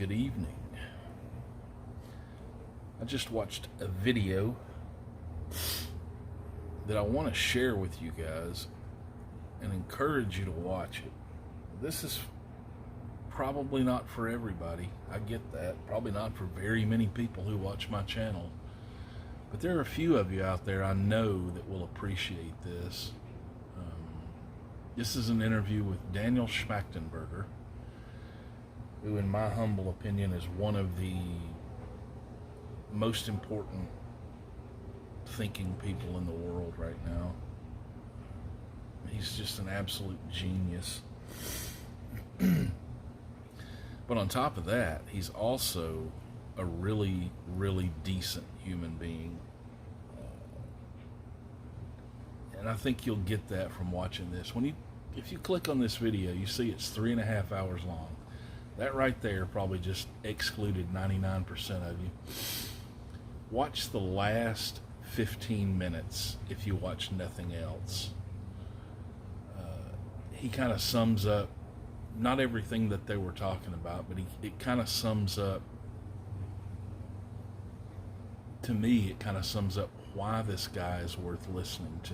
good evening. I just watched a video that I want to share with you guys and encourage you to watch it. This is probably not for everybody. I get that. Probably not for very many people who watch my channel. But there are a few of you out there I know that will appreciate this. This is an interview with Daniel Schmachtenberger, who in my humble opinion is one of the most important thinking people in the world right now. He's just an absolute genius. But on top of that, he's also a really, really decent human being. And I think you'll get that from watching this. If you click on this video, you see it's 3.5 hours long. That right there probably just excluded 99% of you. Watch the last 15 minutes if you watch nothing else. He kind of sums up, not everything that they were talking about, but it kind of sums up, to me, it kind of sums up why this guy is worth listening to.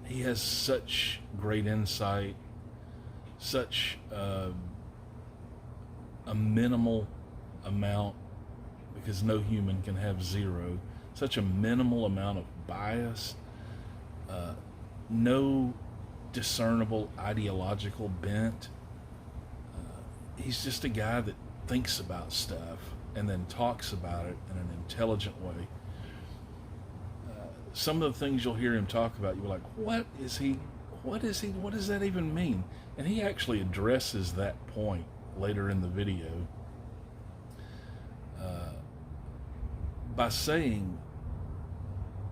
He has such great insight, such a minimal amount, because no human can have zero, such a minimal amount of bias, no discernible ideological bent. He's just a guy that thinks about stuff and then talks about it in an intelligent way. Some of the things you'll hear him talk about, you're like, what does that even mean? And he actually addresses that point later in the video by saying,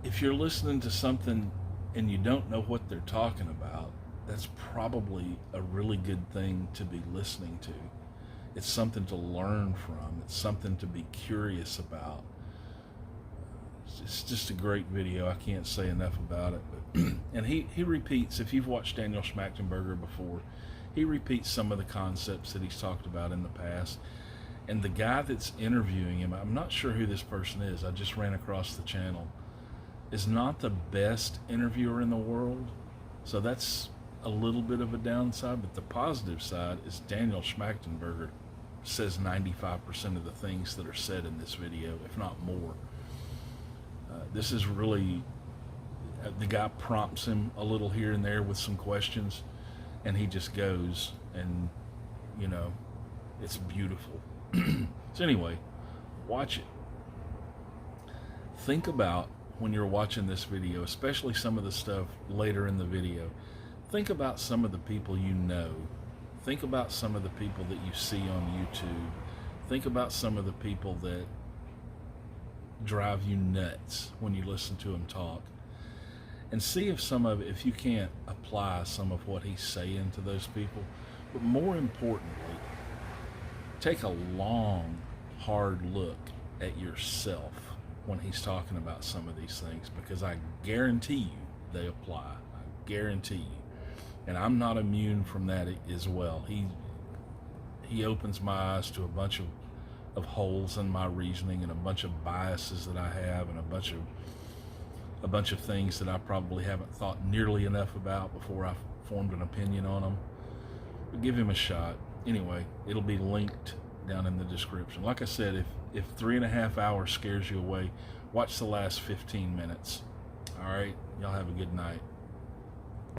if you're listening to something and you don't know what they're talking about, that's probably a really good thing to be listening to. It's something to learn from. It's something to be curious about. It's just a great video. I can't say enough about it. But and he repeats, if you've watched Daniel Schmachtenberger before, he repeats some of the concepts that he's talked about in the past. And the guy that's interviewing him, I'm not sure who this person is, I just ran across the channel, is not the best interviewer in the world. So that's a little bit of a downside, but the positive side is Daniel Schmachtenberger says 95% of the things that are said in this video, if not more. This is really, the guy prompts him a little here and there with some questions, and he just goes, and it's beautiful. So anyway, watch it. Think about, when you're watching this video, especially some of the stuff later in the video, think about some of the people you know. Think about some of the people that you see on YouTube. Think about some of the people that drive you nuts when you listen to him talk. And see if you can't apply some of what he's saying to those people. But more importantly, take a long, hard look at yourself when he's talking about some of these things, because I guarantee you they apply. I guarantee you. And I'm not immune from that as well. He opens my eyes to a bunch of holes in my reasoning, and a bunch of biases that I have, and a bunch of things that I probably haven't thought nearly enough about before I formed an opinion on them. But give him a shot. Anyway, it'll be linked down in the description. Like I said, if 3.5 hours scares you away, watch the last 15 minutes. All right, y'all have a good night.